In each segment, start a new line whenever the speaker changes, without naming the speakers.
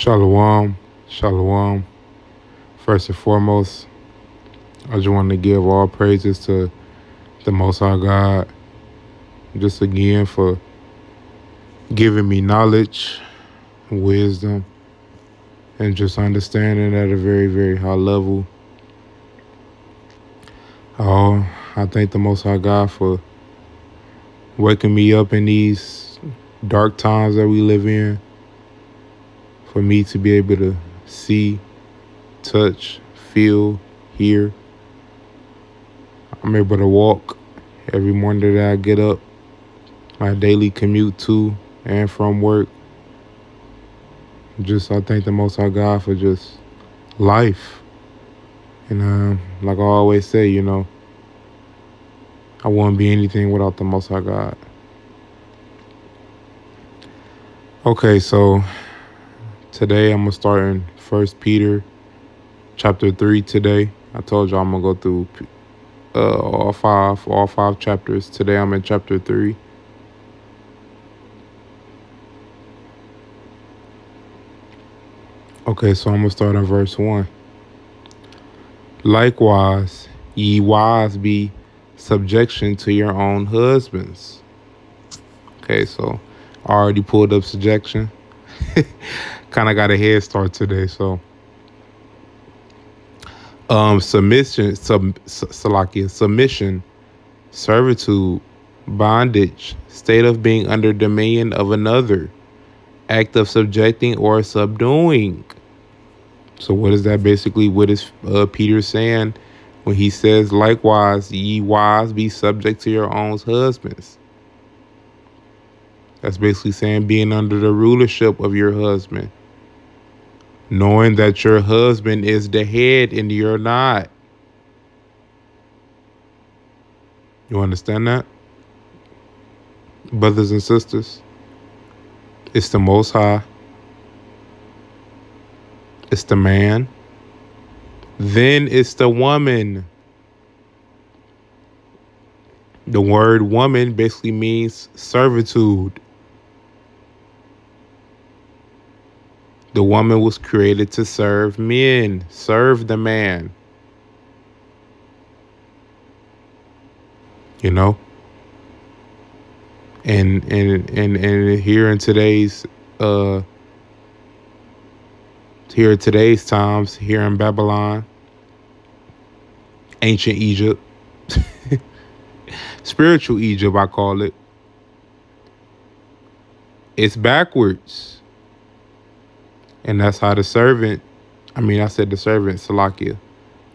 Shalom, shalom. First and foremost, I just want to give all praises to the Most High God, just again for giving me knowledge, wisdom, and just understanding at a very, very high level. I thank the Most High God for waking me up in these dark times that we live in, for me to be able to see, touch, feel, hear. I'm able to walk every morning that I get up, my daily commute to and from work. I thank the Most High God for just life. And like I always say, I wouldn't be anything without the Most High God. Okay, so today I'm gonna start in First Peter chapter 3 today. I told you I'm gonna go through all five chapters. Today I'm in chapter 3. Okay, so I'm gonna start in verse 1. Likewise, ye wives be subjection to your own husbands. Okay, so I already pulled up subjection. Kind of got a head start today. So, submission, salakia, submission, servitude, bondage, state of being under dominion of another, act of subjecting or subduing. So, what is that basically? What is Peter saying when he says, likewise, ye wives be subject to your own husbands? That's basically saying being under the rulership of your husband. Knowing that your husband is the head and you're not. You understand that? Brothers and sisters, it's the Most High. It's the man. Then it's the woman. The word woman basically means servitude. The woman was created to serve men, serve the man. You know? And here in today's times, here in Babylon, ancient Egypt, spiritual Egypt, I call it. It's backwards. And that's how the serpent, Salakia,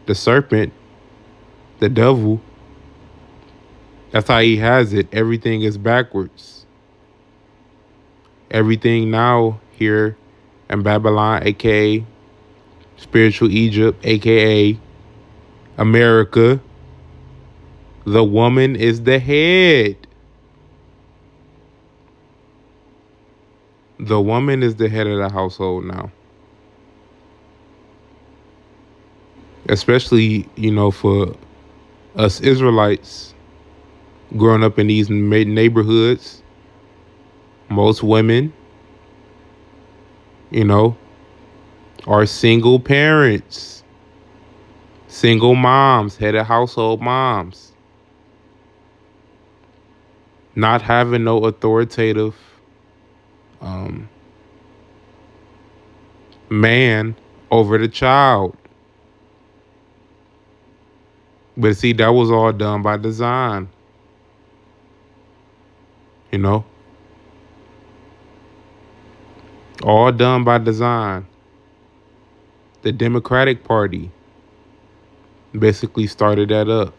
the serpent, the devil, that's how he has it. Everything is backwards. Everything now here in Babylon, aka spiritual Egypt, aka America, the woman is the head. The woman is the head of the household now. Especially, for us Israelites growing up in these neighborhoods, most women, are single parents, single moms, head of household moms, not having no authoritative man over the child. But see, that was all done by design. All done by design. The Democratic Party basically started that up.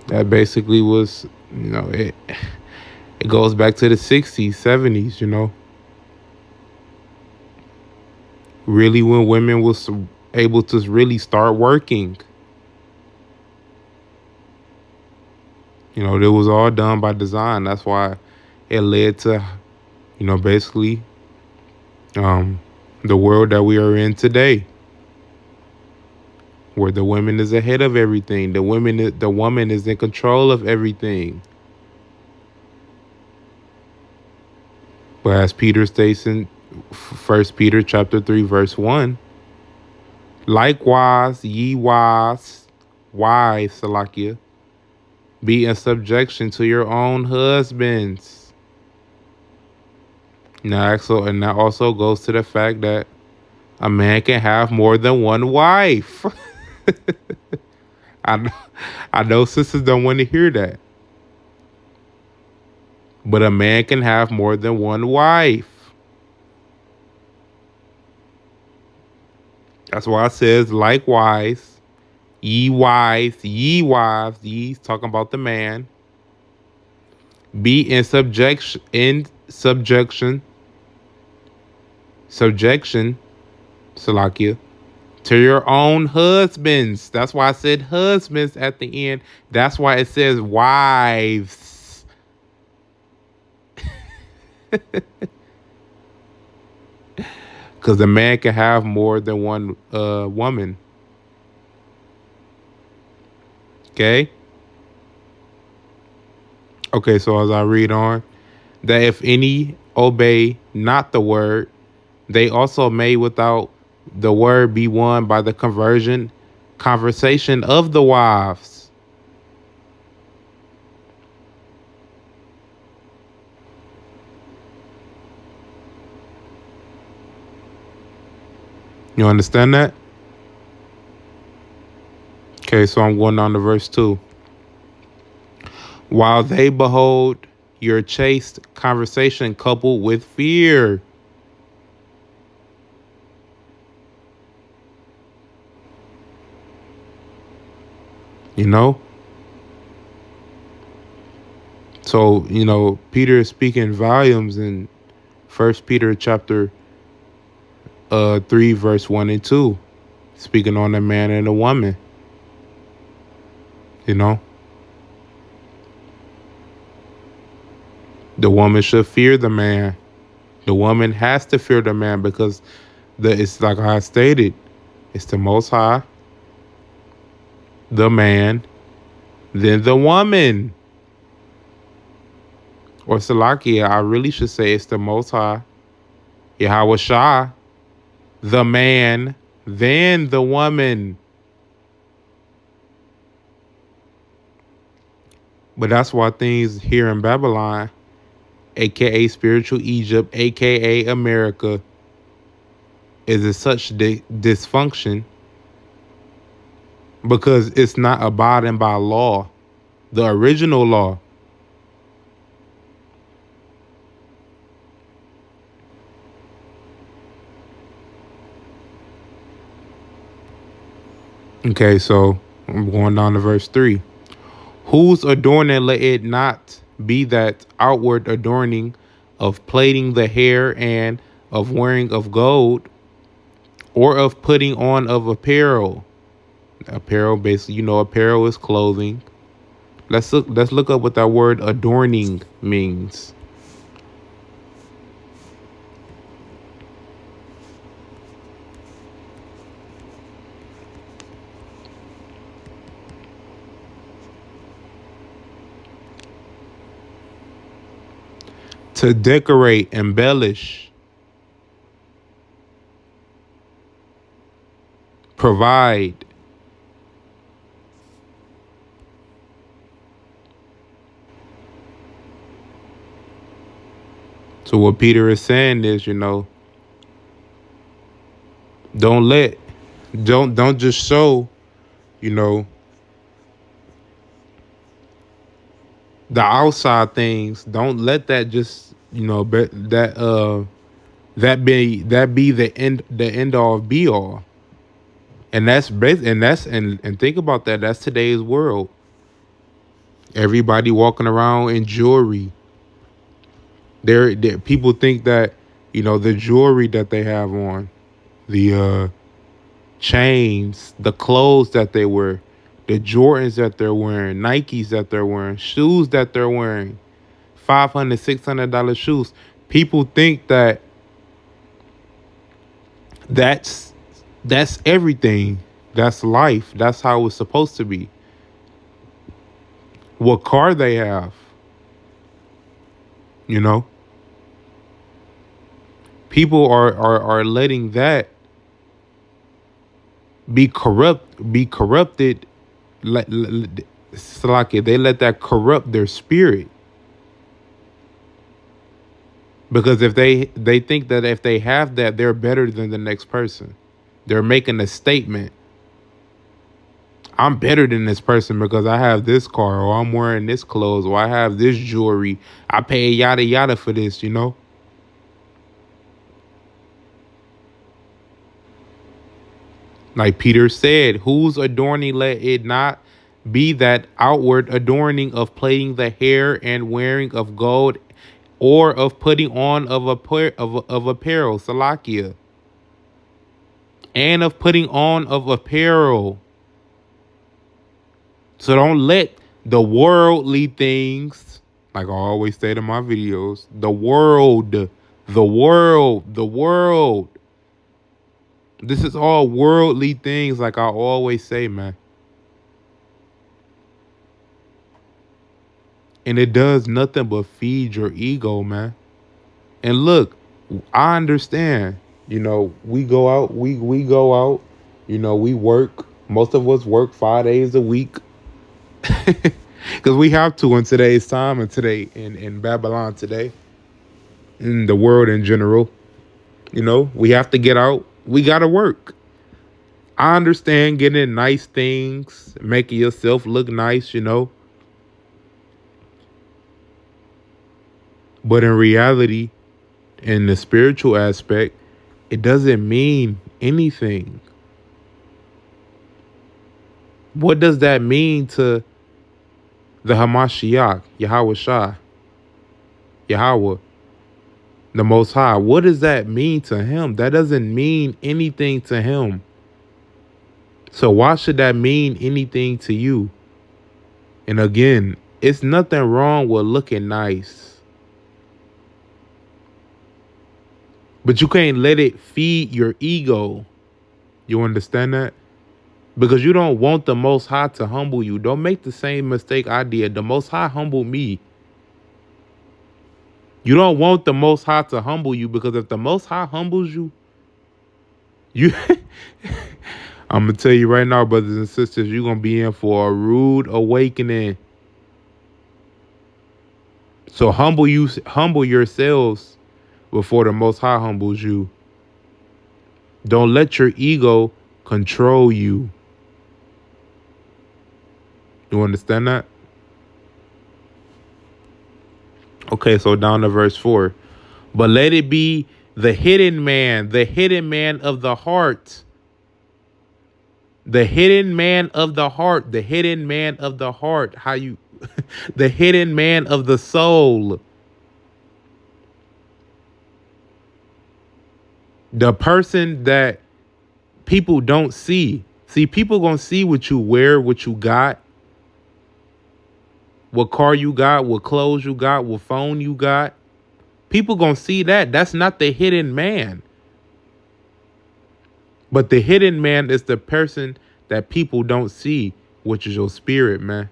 That basically was, it goes back to the 60s, 70s, Really when women was able to really start working. It was all done by design. That's why it led to, basically the world that we are in today, where the woman is ahead of everything. The woman is in control of everything. But as Peter states in 1 Peter chapter 3, verse 1, likewise, ye wives, Salakia, be in subjection to your own husbands. Now, and that also goes to the fact that a man can have more than one wife. I know, I know sisters don't want to hear that. But a man can have more than one wife. That's why it says, likewise, ye wives, ye's talking about the man, be in subjection, Salakia, to your own husbands. That's why I said husbands at the end. That's why it says wives. Because the man can have more than one woman. Okay? Okay, so as I read on, that if any obey not the word, they also may without the word be won by the conversation of the wives. You understand that? Okay, so I'm going on to verse 2. While they behold your chaste conversation coupled with fear. You know? So, Peter is speaking volumes in 1 Peter chapter 3, verse 1 and 2. Speaking on a man and a woman. The woman should fear the man. The woman has to fear the man because it's like I stated, it's the Most High, the man, then the woman. Or Salakia, I really should say it's the Most High, Yahweh Shah, the man, then the woman. But that's why things here in Babylon, aka spiritual Egypt, aka America, is in such dysfunction because it's not abiding by law, the original law. Okay, so I'm going down to verse 3. Whose adorning let it not be that outward adorning of plaiting the hair and of wearing of gold, or of putting on of apparel. Apparel, basically, apparel is clothing. Let's look up what that word adorning means. To decorate, embellish, provide. So what Peter is saying is, don't just show, the outside things. Don't let that just, that be the end all be all. And and think about that. That's today's world. Everybody walking around in jewelry. There people think that, the jewelry that they have on, the chains, the clothes that they wear, the Jordans that they're wearing, Nikes that they're wearing, shoes that they're wearing, $500, $600 shoes. People think that that's everything. That's life. That's how it's supposed to be. What car they have, People are letting that be corrupted. Salaki, they let that corrupt their spirit. Because if they think that if they have that, they're better than the next person. They're making a statement. I'm better than this person because I have this car, or I'm wearing this clothes, or I have this jewelry. I pay yada yada for this, you know? Like Peter said, whose adorning let it not be that outward adorning of plaiting the hair and wearing of gold, or of putting on of apparel, Salakia, and of putting on of apparel. So don't let the worldly things, like I always say in my videos, the world. This is all worldly things, like I always say, man. And it does nothing but feed your ego, man. And look, I understand. We go out, we go out, we work. Most of us work 5 days a week. Because we have to in today's time and today in Babylon today, in the world in general. We have to get out. We got to work. I understand getting nice things, making yourself look nice, But in reality, in the spiritual aspect, it doesn't mean anything. What does that mean to the Hamashiach, Yahweh Shah, Yahweh, the Most High? What does that mean to him? That doesn't mean anything to him. So why should that mean anything to you? And again, it's nothing wrong with looking nice. But you can't let it feed your ego. You understand that? Because you don't want the Most High to humble you. Don't make the same mistake I did. The Most High humbled me. You don't want the Most High to humble you, because if the Most High humbles you, I'm going to tell you right now, brothers and sisters, you're going to be in for a rude awakening. So humble yourselves before the Most High humbles you. Don't let your ego control you. You understand that? Okay, so down to verse 4. But let it be the hidden man of the heart. The hidden man of the heart. The hidden man of the heart. The hidden man of the soul. The person that people don't see. See, people gonna see what you wear, what you got, what car you got, what clothes you got, what phone you got. People gonna see that. That's not the hidden man. But the hidden man is the person that people don't see, which is your spirit, man.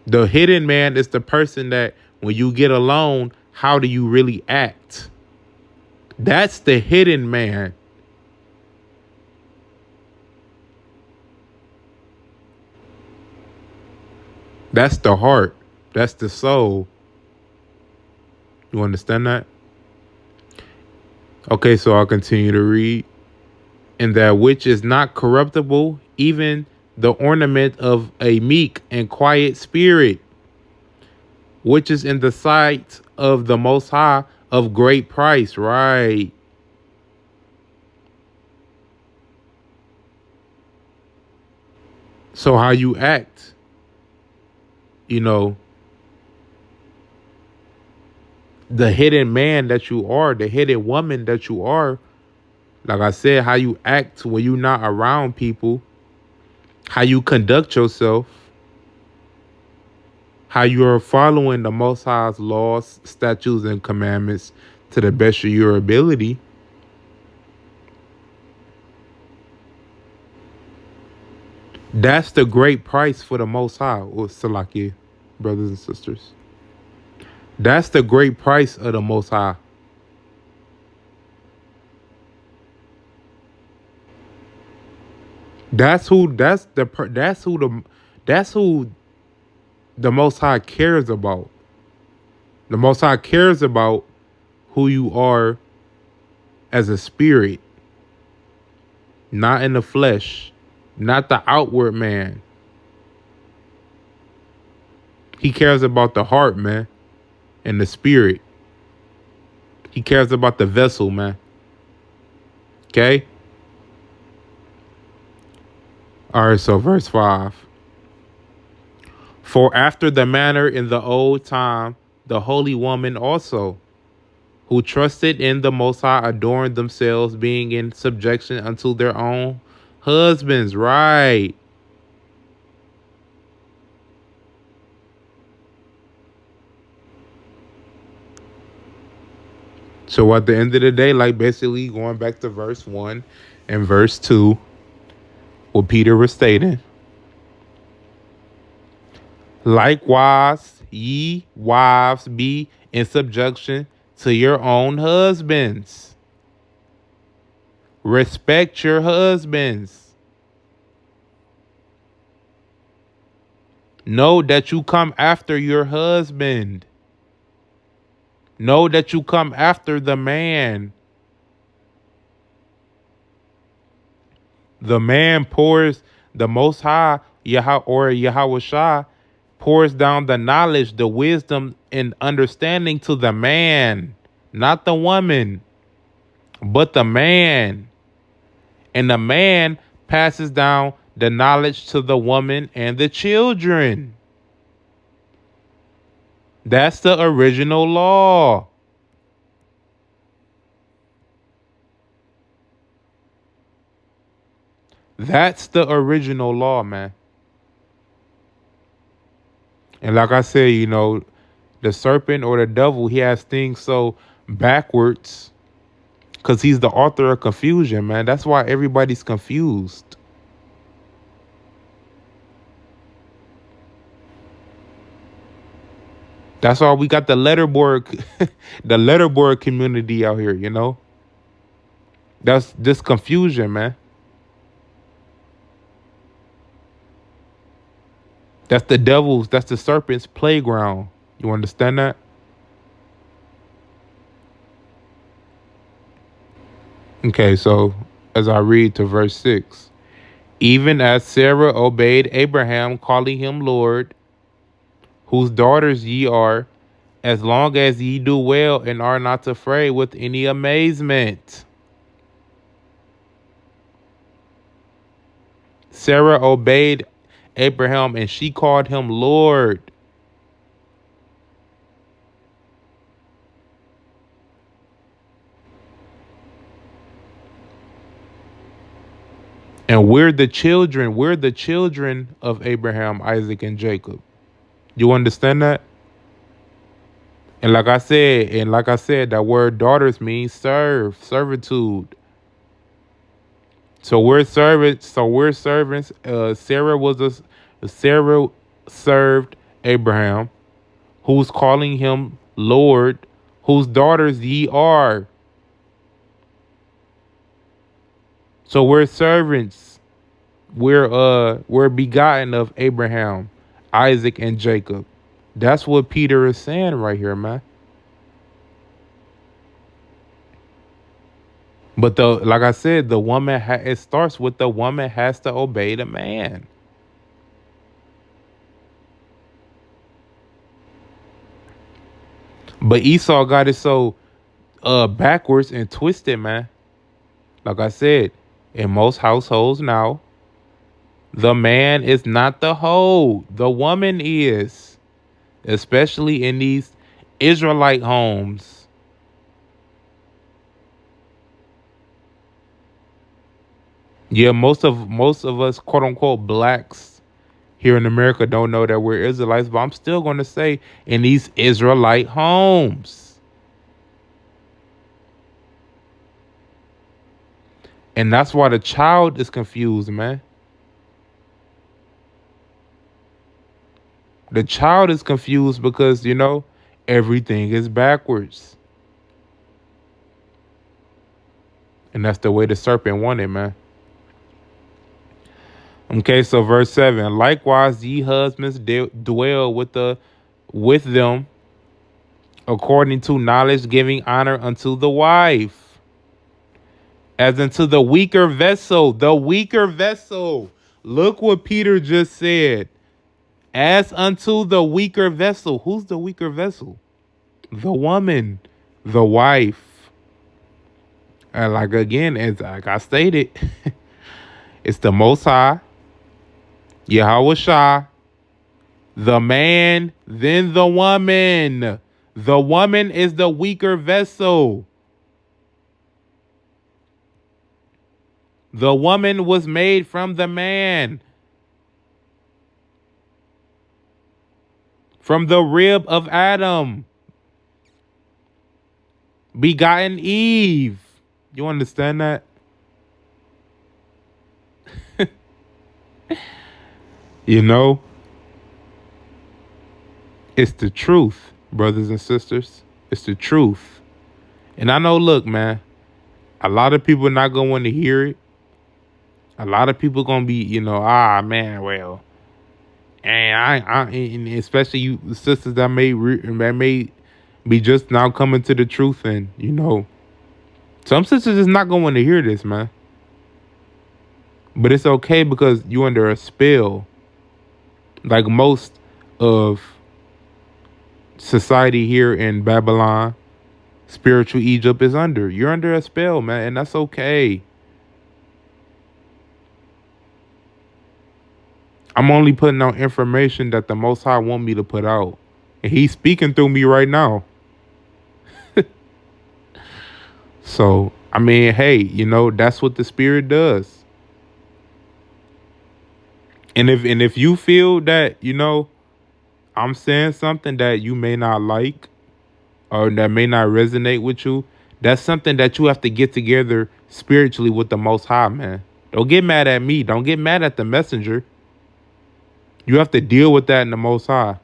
The hidden man is the person that when you get alone, how do you really act? That's the hidden man. That's the heart. That's the soul. You understand that? Okay, so I'll continue to read. And that which is not corruptible, even the ornament of a meek and quiet spirit, which is in the sight of the Most High of great price. Right. So how you act, the hidden man that you are, the hidden woman that you are, like I said, how you act when you're not around people, how you conduct yourself, how you are following the Most High's laws, statutes, and commandments to the best of your ability. That's the great price for the Most High, or Salaki, brothers and sisters. That's the great price of the Most High. That's who. That's who the Most High cares about. The Most High cares about who you are as a spirit, not in the flesh, not the outward man. He cares about the heart, man, and the spirit. He cares about the vessel, man. Okay? All right, so verse 5. For after the manner in the old time, the holy woman also, who trusted in the Most High, adorned themselves, being in subjection unto their own husbands. Right. So at the end of the day, like basically going back to verse 1 and verse 2, what Peter was stating. Likewise, ye wives, be in subjection to your own husbands. Respect your husbands. Know that you come after your husband. Know that you come after the man. The man pours the Most High, Yahweh Shah, pours down the knowledge, the wisdom, and understanding to the man, not the woman, but the man. And the man passes down the knowledge to the woman and the children. That's the original law. That's the original law, man. And like I said, the serpent or the devil, he has things so backwards because he's the author of confusion, man. That's why everybody's confused. That's why we got the letterboard, the letterboard community out here. That's just confusion, man. That's the devil's, that's the serpent's playground. You understand that? Okay, so as I read to verse 6, even as Sarah obeyed Abraham, calling him Lord, whose daughters ye are, as long as ye do well and are not afraid with any amazement. Sarah obeyed Abraham and she called him Lord. And we're the children of Abraham, Isaac, and Jacob. You understand that? And like I said, that word daughters means servitude. So we're servants. Sarah served Abraham, who's calling him Lord, whose daughters ye are. So we're servants. We're begotten of Abraham, Isaac, and Jacob. That's what Peter is saying right here, man. But like I said, it starts with the woman has to obey the man. But Esau got it so backwards and twisted, man. Like I said, in most households now, the man is not the hoe. The woman is, especially in these Israelite homes. Yeah, most of us, quote unquote, blacks here in America don't know that we're Israelites, but I'm still going to say in these Israelite homes. And that's why the child is confused, man. The child is confused because, everything is backwards. And that's the way the serpent wanted, man. Okay, so verse 7. Likewise, ye husbands dwell with them according to knowledge, giving honor unto the wife, as unto the weaker vessel. The weaker vessel. Look what Peter just said. As unto the weaker vessel. Who's the weaker vessel? The woman, the wife. And like again, as like I stated, it's the Most High, Yahweh Shah, the man, then the woman. The woman is the weaker vessel. The woman was made from the man, from the rib of Adam, begotten Eve. You understand that? You know, it's the truth, brothers and sisters. It's the truth. And I know, look, man, a lot of people not going to want to hear it. A lot of people going to be, man, well, and especially you sisters that may be just now coming to the truth, and some sisters is not going to hear this, man. But it's okay because you under a spell, like most of society here in Babylon, spiritual Egypt is under. You're under a spell, man, and that's okay. I'm only putting out information that the Most High want me to put out. And he's speaking through me right now. So, I mean, hey, that's what the Spirit does. And if you feel that, I'm saying something that you may not like or that may not resonate with you, that's something that you have to get together spiritually with the Most High, man. Don't get mad at me. Don't get mad at the messenger. You have to deal with that in the Most High.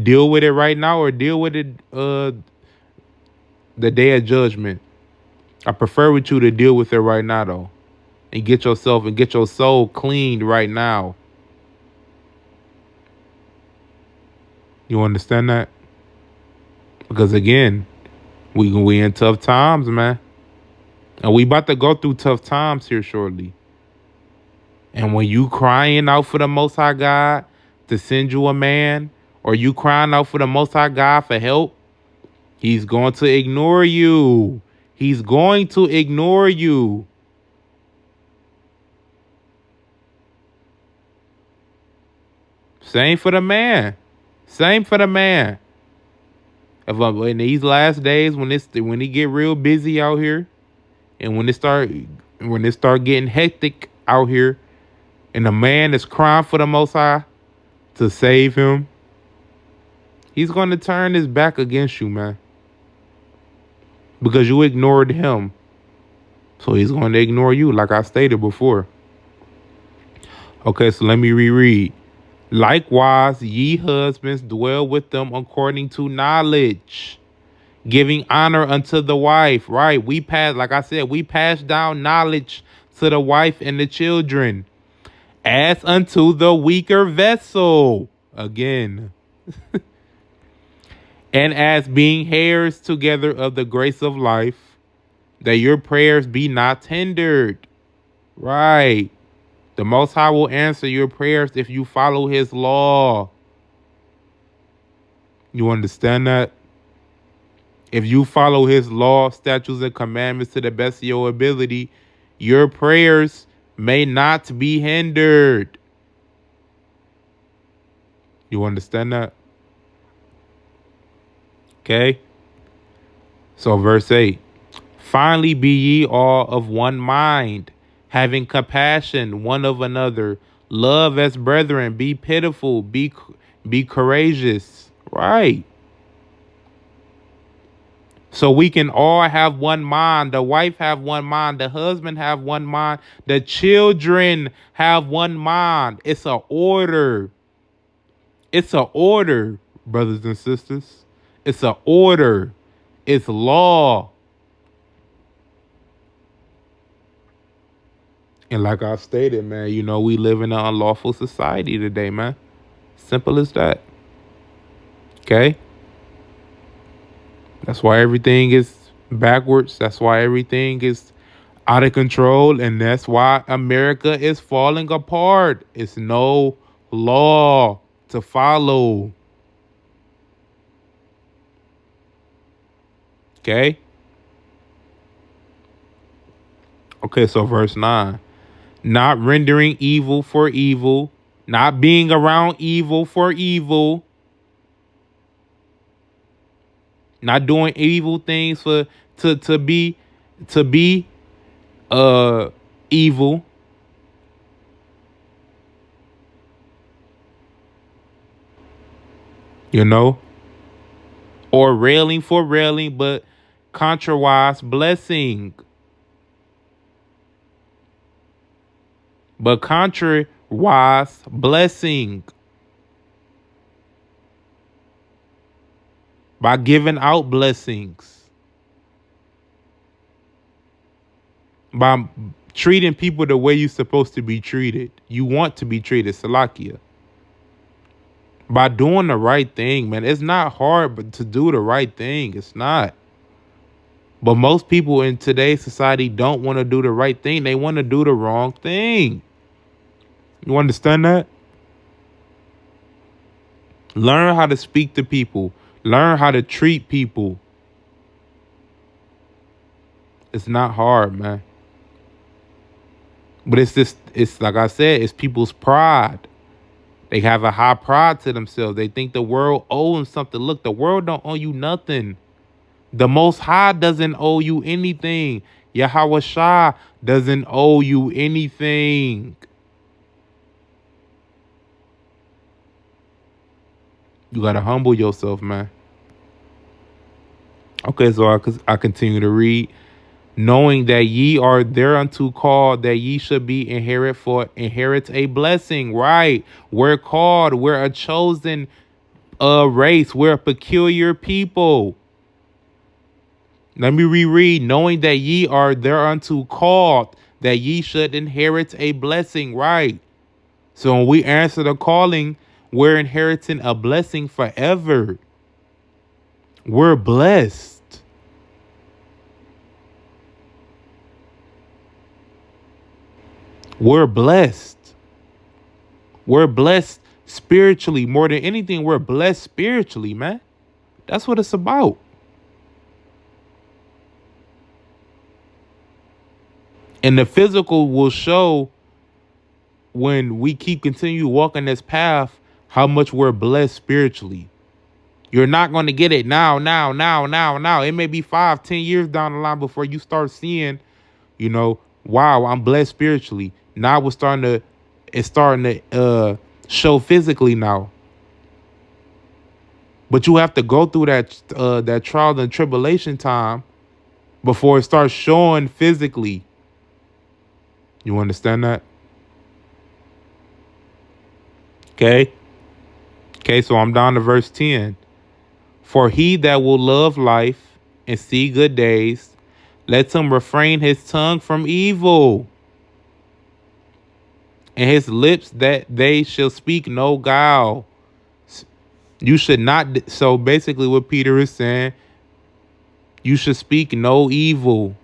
Deal with it right now or deal with it the day of judgment. I prefer with you to deal with it right now, though. And get yourself and get your soul cleaned right now. You understand that? Because again, we in tough times, man. And we about to go through tough times here shortly. And when you crying out for the Most High God to send you a man, or you crying out for the Most High God for help, he's going to ignore you. He's going to ignore you. Same for the man. Same for the man. In these last days, when it get real busy out here, and when it start getting hectic out here, and the man is crying for the Most High to save him, he's going to turn his back against you, man. Because you ignored him. So he's going to ignore you, like I stated before. Okay, so let me reread. Likewise, ye husbands dwell with them according to knowledge, giving honor unto the wife. Right? Like I said, we pass down knowledge to the wife and the children, as unto the weaker vessel. Again. And as being heirs together of the grace of life, that your prayers be not hindered. Right. The Most High will answer your prayers if you follow his law. You understand that? If you follow his law, statutes, and commandments to the best of your ability, your prayers may not be hindered. You understand that? Okay? So verse 8. Finally be ye all of one mind, having compassion one of another, love as brethren, be pitiful, be courageous. Right. So we can all have one mind. The wife have one mind. The husband have one mind. The children have one mind. It's an order. It's an order, brothers and sisters. It's an order. It's law. And like I stated, man, we live in an unlawful society today, man. Simple as that. Okay? That's why everything is backwards. That's why everything is out of control. And that's why America is falling apart. It's no law to follow. Okay? Okay, so verse 9. Not rendering evil for evil, not being around evil for evil, not doing evil things for to be evil, you know, or railing for railing, but contrariwise blessing. But contrariwise blessing. By giving out blessings. By treating people the way you're supposed to be treated. You want to be treated, Salakia. By doing the right thing, man. It's not hard but to do the right thing. It's not. But most people in today's society don't want to do the right thing. They want to do the wrong thing. You understand that? Learn how to speak to people. Learn how to treat people. It's not hard, man. But it's like I said, it's people's pride. They have a high pride to themselves. They think the world owes them something. Look, the world don't owe you nothing. The Most High doesn't owe you anything. Yahweh Shah doesn't owe you anything. You got to humble yourself, man. Okay, so I continue to read. Knowing that ye are thereunto called, that ye should be inherit a blessing. Right. We're called. We're a chosen race. We're a peculiar people. Let me reread. Knowing that ye are thereunto called, that ye should inherit a blessing. Right. So when we answer the calling, we're inheriting a blessing forever. We're blessed. We're blessed. We're blessed spiritually. More than anything, we're blessed spiritually, man. That's what it's about. And the physical will show when we continue walking this path how much we're blessed spiritually. You're not going to get it now. It may be 5-10 years down the line before you start seeing, wow, I'm blessed spiritually. Now it's starting to show physically now. But you have to go through that trial and tribulation time before it starts showing physically. You understand that? Okay. Okay, so I'm down to verse 10. For he that will love life and see good days, let him refrain his tongue from evil, and his lips that they shall speak no guile. You should not. So basically what Peter is saying, you should speak no evil.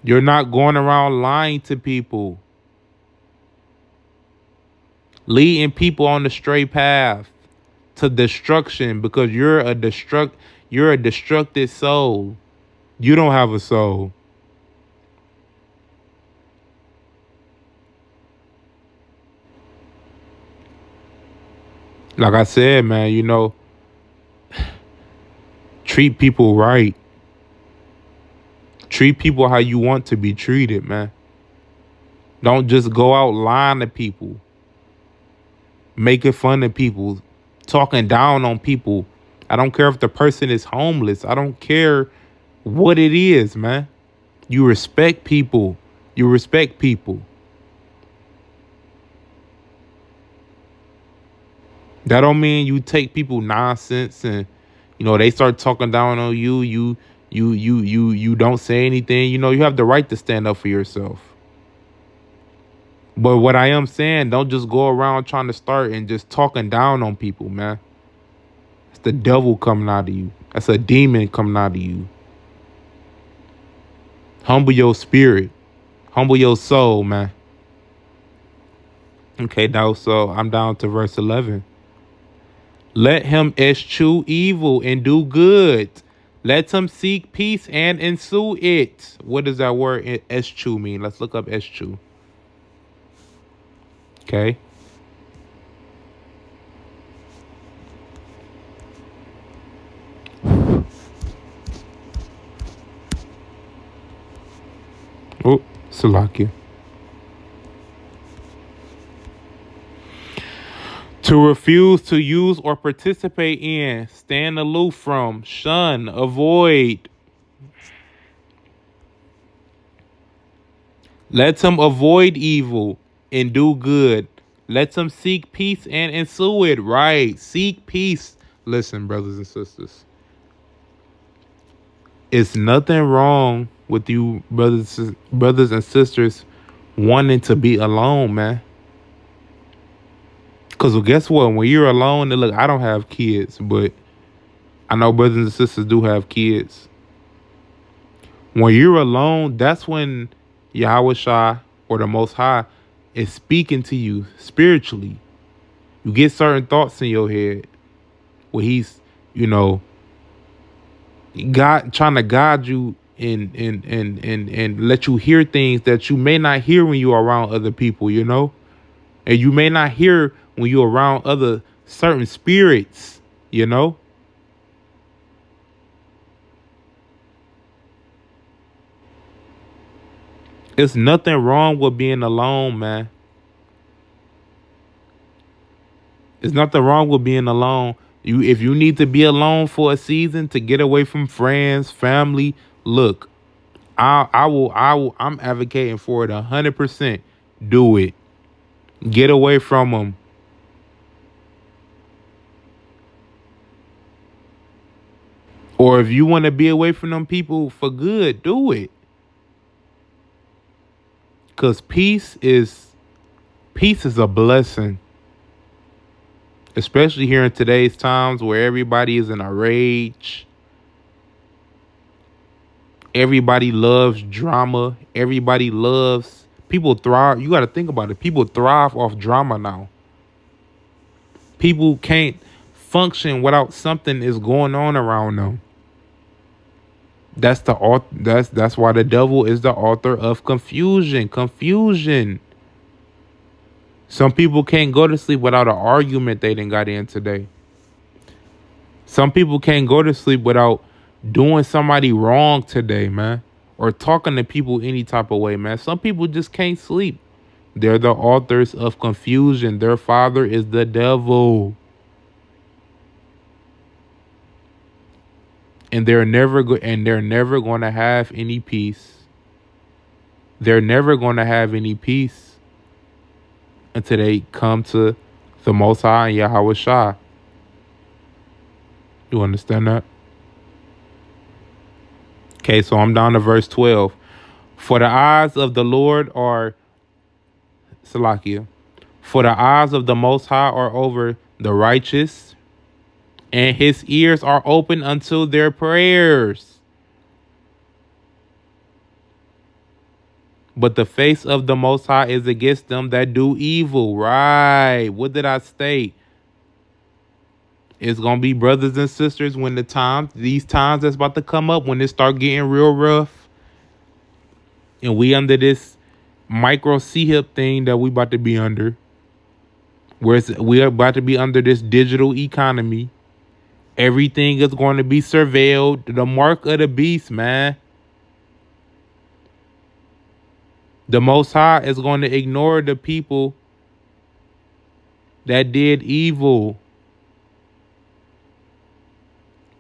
You're not going around lying to people, leading people on the straight path to destruction, because you're a destructed soul. You don't have a soul. Like I said, man, treat people right. Treat people how you want to be treated, man. Don't just go out lying to people, making fun of people, talking down on people. I don't care if the person is homeless. I don't care what it is, man. You respect people. You respect people. That don't mean you take people nonsense and they start talking down on you. You don't say anything. You know, you have the right to stand up for yourself. But what I am saying, don't just go around trying to start and just talking down on people, man. It's the devil coming out of you. That's a demon coming out of you. Humble your spirit. Humble your soul, man. Okay, now so I'm down to verse 11. Let him eschew evil and do good. Let him seek peace and ensue it. What does that word eschew mean? Let's look up eschew. Okay. Oh, Salakia. To refuse to use or participate in, stand aloof from, shun, avoid. Let him avoid evil and do good. Let him seek peace and ensue it. Right. Seek peace. Listen, brothers and sisters. It's nothing wrong with you, brothers and sisters, wanting to be alone, man. Because guess what? When you're alone, and look, I don't have kids, but I know brothers and sisters do have kids. When you're alone, that's when Yahweh Shai or the Most High is speaking to you spiritually. You get certain thoughts in your head where he's, you know, God trying to guide you and let you hear things that you may not hear when you're around other people, you know? And you may not hear when you're around other certain spirits, you know? It's nothing wrong with being alone, man. There's nothing wrong with being alone. If you need to be alone for a season to get away from friends, family, look, I'm advocating for it 100%. Do it. Get away from them. Or if you want to be away from them people for good, do it. Cause peace is a blessing. Especially here in today's times where everybody is in a rage. Everybody loves drama. Everybody loves people thrive. You got to think about it. People thrive off drama now. People can't function without something is going on around them. That's why the devil is the author of confusion. Confusion. Some people can't go to sleep without an argument they done got in today. Some people can't go to sleep without doing somebody wrong today, man. Or talking to people any type of way, man. Some people just can't sleep. They're the authors of confusion. Their father is the devil. And they're never going to have any peace. They're never going to have any peace until they come to the Most High and Yahweh Shai. You understand that? Okay, so I'm down to verse 12. For the eyes of the Lord are Salakia. For the eyes of the Most High are over the righteous, and his ears are open unto their prayers. But the face of the Most High is against them that do evil. Right. What did I state? It's going to be brothers and sisters when these times that's about to come up, when it start getting real rough. And we under this micro C-hip thing that we about to be under. We are about to be under this digital economy. Everything is going to be surveilled. The mark of the beast, man. The Most High is going to ignore the people that did evil.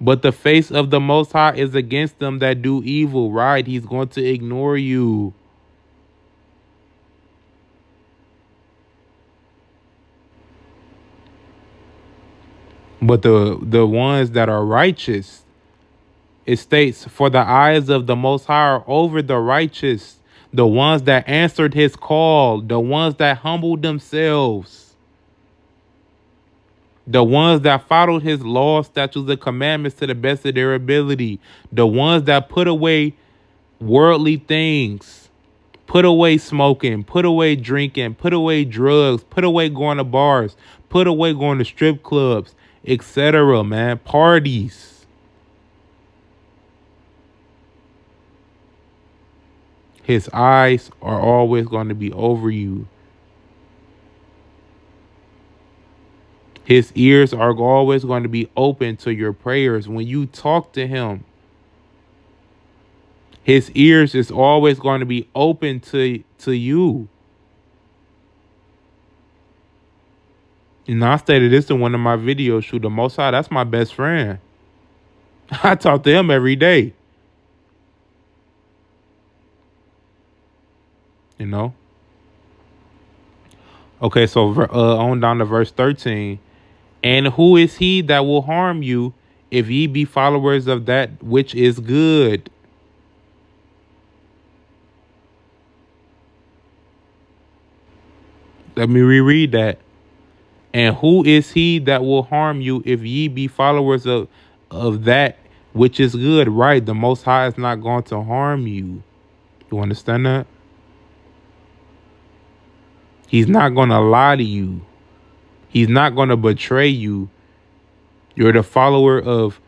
But the face of the Most High is against them that do evil, right? He's going to ignore you. But the ones that are righteous, It states, "For the eyes of the Most High are over the righteous, the ones that answered his call, the ones that humbled themselves, the ones that followed his laws, statutes, and commandments to the best of their ability, the ones that put away worldly things, put away smoking, put away drinking, put away drugs, put away going to bars, put away going to strip clubs, etc., man, parties." His eyes are always going to be over you. His ears are always going to be open to your prayers when you talk to him. His ears is always going to be open to you. And I stated this in one of my videos, shoot, the Most High, that's my best friend. I talk to him every day. You know? Okay, so on down to verse 13. "And who is he that will harm you if ye be followers of that which is good?" Let me reread that. "And who is he that will harm you if ye be followers of that which is good?" Right, the Most High is not going to harm you. You understand that? He's not going to lie to you. He's not going to betray you. You're a follower of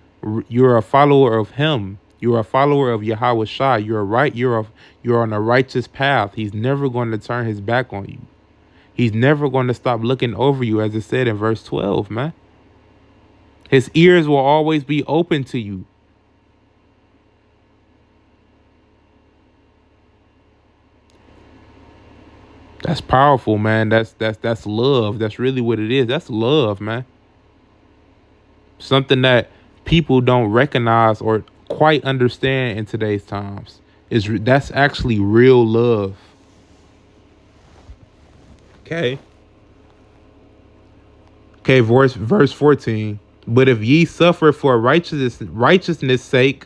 him. You're a follower of Yahweh Shai. You're on a righteous path. He's never going to turn his back on you. He's never going to stop looking over you, as it said in verse 12, man. His ears will always be open to you. That's powerful, man. That's love. That's really what it is. That's love, man. Something that people don't recognize or quite understand in today's times. That's actually real love. Okay. Okay, verse 14. "But if ye suffer for righteousness sake,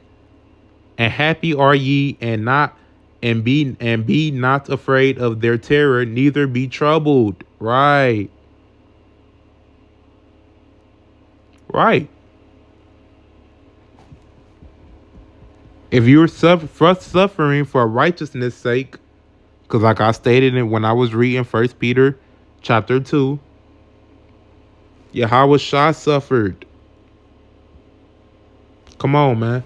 and happy are ye, and be not afraid of their terror, neither be troubled." Right. Right. If you're suffering for righteousness sake, because like I stated it when I was reading 1 Peter chapter 2, Yahweh Shah suffered. Come on, man.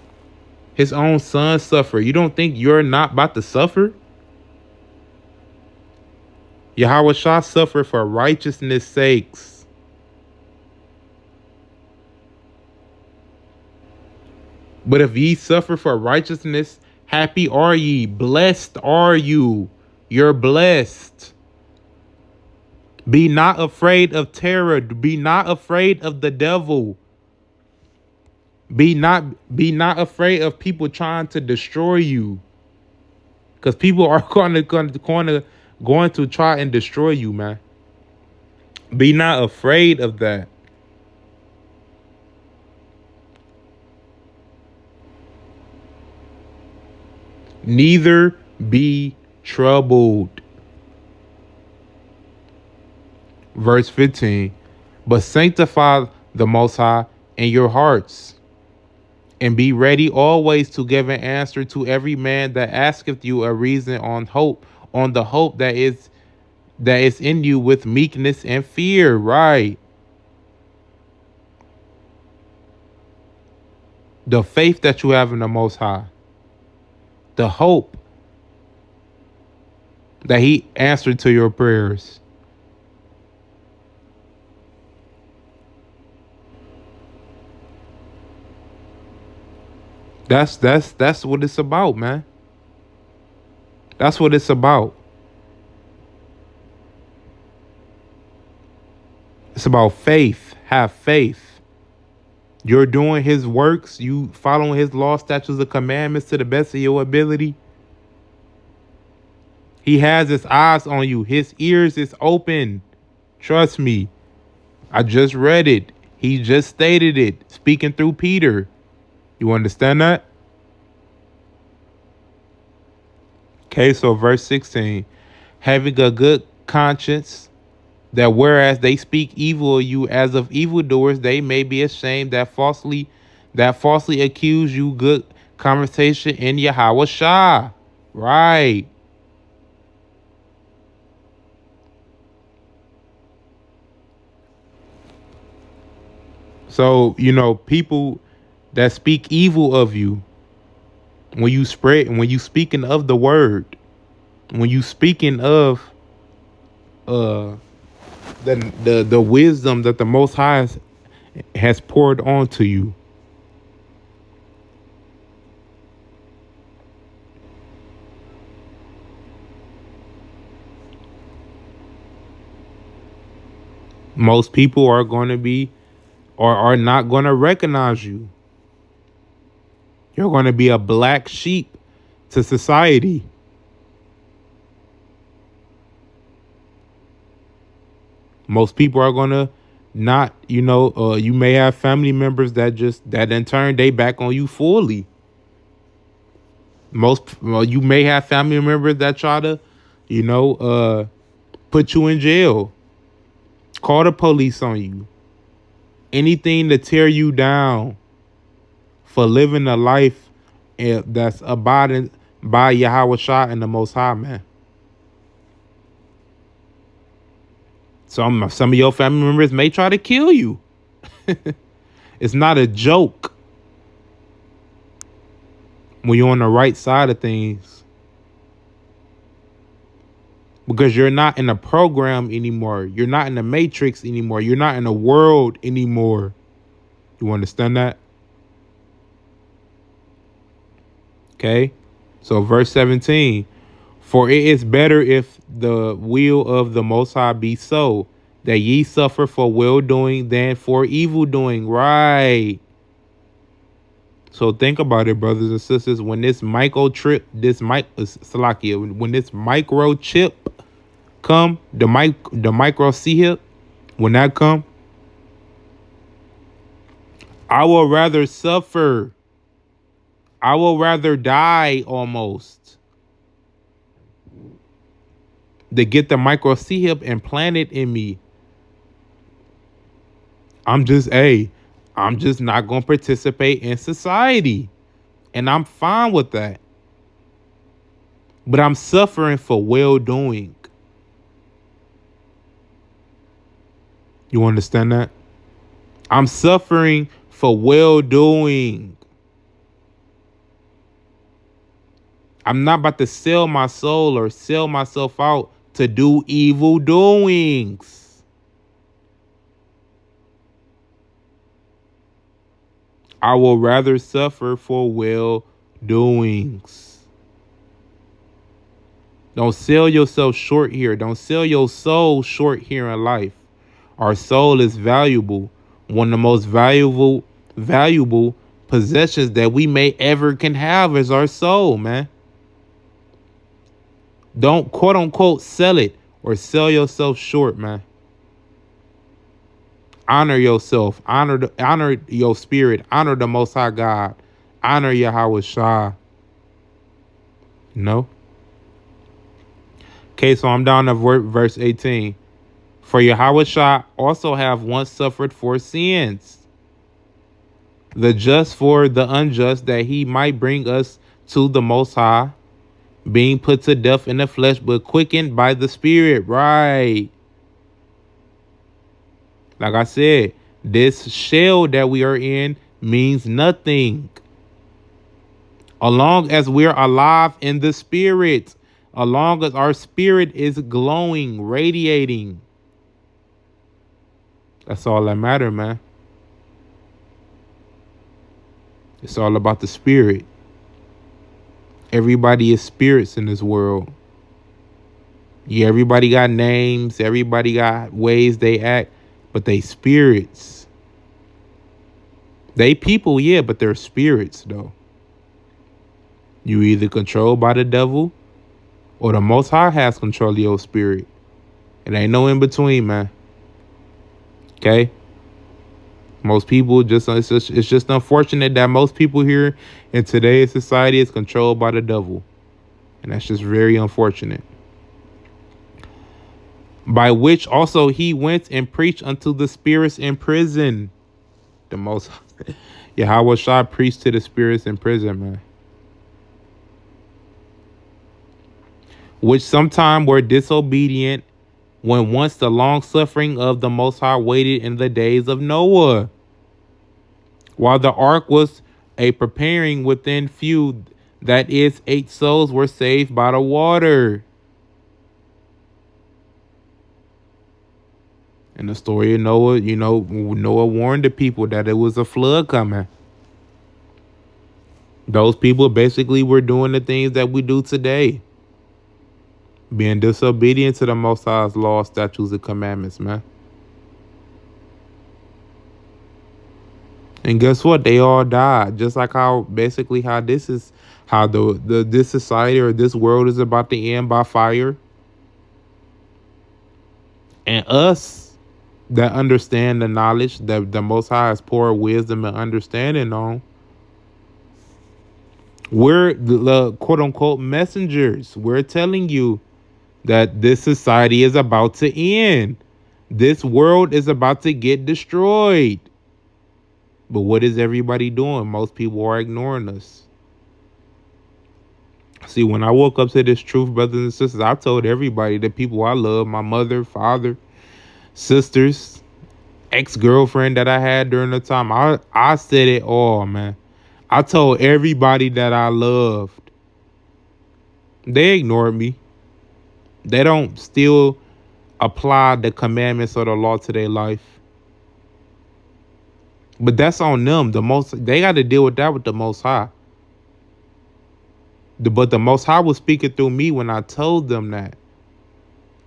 His own son suffered. You don't think you're not about to suffer? Yahweh Shah suffered for righteousness sakes. "But if ye suffer for righteousness, happy are ye, blessed are you." You're blessed. "Be not afraid of terror. Be not afraid of the devil. Be not afraid of people trying to destroy you. Because people are going to try and destroy you, man. Be not afraid of that. Neither be troubled." Verse 15. "But sanctify the Most High in your hearts, and be ready always to give an answer to every man that asketh you a reason on the hope that is in you with meekness and fear." Right. The faith that you have in the Most High. The hope that he answered to your prayers. That's what it's about, man. That's what it's about. It's about faith. Have faith. You're doing his works. You following his law, statutes, and commandments to the best of your ability. He has his eyes on you. His ears is open. Trust me. I just read it. He just stated it, speaking through Peter. You understand that? Okay, so verse 16. Having a good conscience, that whereas they speak evil of you as of evildoers, they may be ashamed that falsely accuse you good conversation in Yahweh Shah. Right. So, people that speak evil of you, when you speaking of the word, when you speaking of uh the wisdom that the Most High has poured onto you. Most people are going to be or are not going to recognize you. You're going to be a black sheep to society. Most people are going to not, you may have family members that in turn they back on you fully. You may have family members that try to, put you in jail, call the police on you, anything to tear you down for living a life that's abiding by Yahweh Shah and the Most High, man. Some of your family members may try to kill you. It's not a joke when you're on the right side of things, because you're not in a program anymore. You're not in the matrix anymore. You're not in a world anymore. You understand that? Okay. So verse 17, for it is better if the will of the Most High be so, that ye suffer for well doing than for evil doing. Right. So think about it, brothers and sisters. When this microchip come, the micro chip, when that come, I will rather suffer. I will rather die almost to get the micro chip implanted in me. I'm just not going to participate in society. And I'm fine with that. But I'm suffering for well doing. You understand that? I'm suffering for well doing. I'm not about to sell my soul or sell myself out to do evil doings. I will rather suffer for well doings. Don't sell yourself short here. Don't sell your soul short here in life. Our soul is valuable. One of the most valuable possessions that we may ever can have is our soul, man. Don't quote unquote sell it or sell yourself short, man. Honor yourself. Honor your spirit. Honor the Most High God. Honor Yahweh Shah. No. Okay, so I'm down to verse 18. For Yahweh Shah also have once suffered for sins, the just for the unjust, that he might bring us to the Most High, being put to death in the flesh, but quickened by the Spirit. Right. Like I said, this shell that we are in means nothing. As long as we're alive in the Spirit, as long as our spirit is glowing, radiating, that's all that matters, man. It's all about the spirit. Everybody is spirits in this world. Yeah, everybody got names. Everybody got ways they act, but they spirits. They people, yeah, but they're spirits, though. You either controlled by the devil or the Most High has control of your spirit. It ain't no in between, man. Okay? Most people it's just unfortunate that most people here in today's society is controlled by the devil. And that's just very unfortunate. By which also he went and preached unto the spirits in prison. The most Yahweh Shah preached to the spirits in prison, man. Which sometime were disobedient when once the long suffering of the Most High waited in the days of Noah. While the ark was a preparing within few, that is, 8 souls were saved by the water. In the story of Noah, Noah warned the people that it was a flood coming. Those people basically were doing the things that we do today. Being disobedient to the Most High's laws, statutes, and commandments, man. And guess what? They all died. Just like how this is how this society or this world is about to end by fire. And us that understand the knowledge that the Most High has poured wisdom and understanding on, we're the quote unquote messengers. We're telling you that this society is about to end. This world is about to get destroyed. But what is everybody doing? Most people are ignoring us. See, when I woke up to this truth, brothers and sisters, I told everybody, the people I love, my mother, father, sisters, ex-girlfriend that I had during the time. I said it all, man. I told everybody that I loved. They ignored me. They don't still apply the commandments of the law to their life. But that's on them. They got to deal with that with the Most High. But the Most High was speaking through me when I told them that.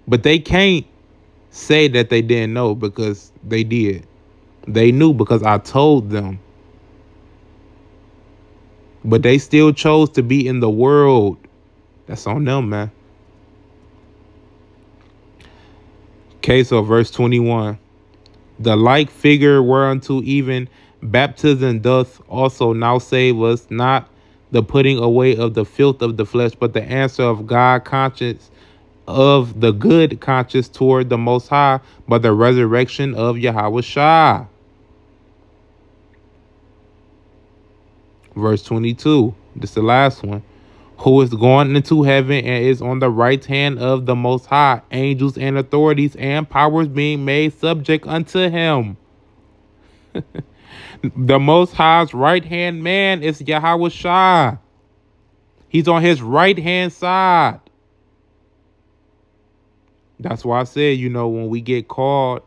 But they can't say that they didn't know, because they did. They knew because I told them. But they still chose to be in the world. That's on them, man. Okay, so verse 21. The like figure whereunto even baptism doth also now save us, not the putting away of the filth of the flesh, but the answer of God conscience, of the good conscience toward the Most High, by the resurrection of Yahweh Shah. Verse 22. This is the last one. Who is gone into heaven and is on the right hand of the Most High, angels and authorities and powers being made subject unto him. The Most High's right hand man is Yahweh Shah. He's on his right hand side. That's why I said, when we get called,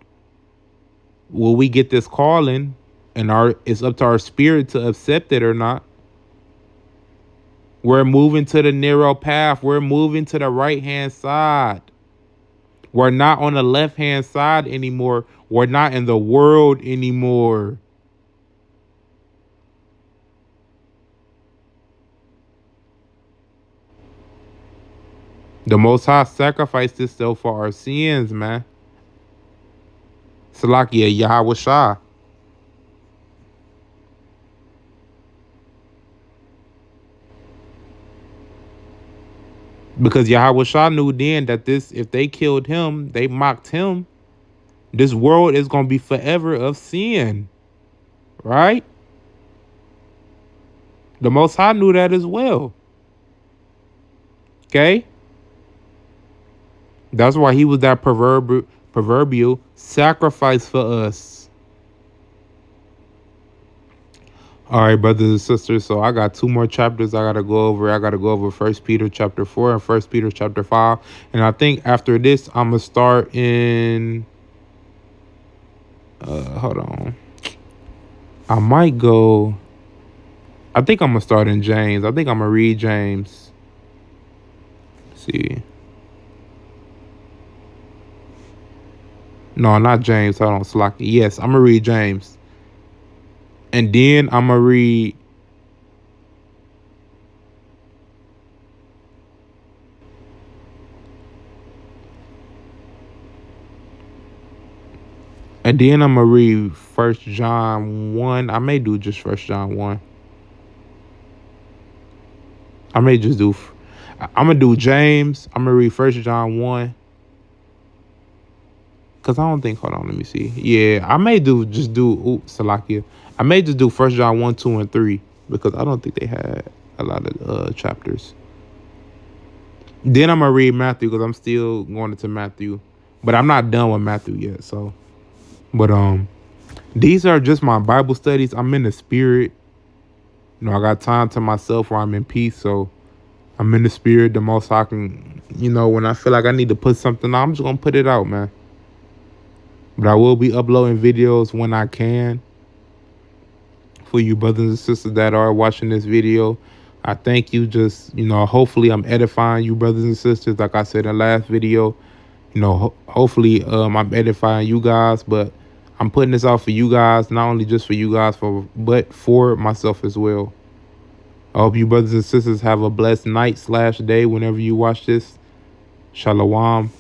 will we get this calling, and it's up to our spirit to accept it or not. We're moving to the narrow path. We're moving to the right hand side. We're not on the left hand side anymore. We're not in the world anymore. The Most High sacrificed himself for our sins, man. Salakia Yahweh Shah. Because Yahweh Shah knew then that if they killed him, they mocked him, this world is going to be forever of sin. Right? The Most High knew that as well. Okay? That's why he was that proverbial sacrifice for us. All right, brothers and sisters. So I got 2 more chapters I gotta go over. I gotta go over 1 Peter chapter 4 and 1 Peter chapter 5. And I think after this, I'm gonna start in. Hold on. I might go. I think I'm gonna start in James. I think I'm gonna read James. Let's see. No, not James. Hold on, Slack. Yes, I'm gonna read James. And then I'm gonna read. And then I'm gonna read 1 John 1. I may do just 1 John 1. I may just do. I'm gonna do James. I'm gonna read 1 John 1. Cause I don't think. Hold on, let me see. Yeah, I may do Salakia. I may just do 1 John 1, 2, and 3 because I don't think they had a lot of chapters. Then I'm gonna read Matthew because I'm still going into Matthew, but I'm not done with Matthew yet. So, but these are just my Bible studies. I'm in the spirit. You know, I got time to myself where I'm in peace. So I'm in the spirit. The most I can, when I feel like I need to put something out, I'm just gonna put it out, man. But I will be uploading videos when I can. For you brothers and sisters that are watching this video, I thank you. Just, hopefully I'm edifying you brothers and sisters. Like I said in the last video, hopefully I'm edifying you guys, but I'm putting this out for you guys, not only just for you guys, but for myself as well. I hope you brothers and sisters have a blessed night/day whenever you watch this. Shalom.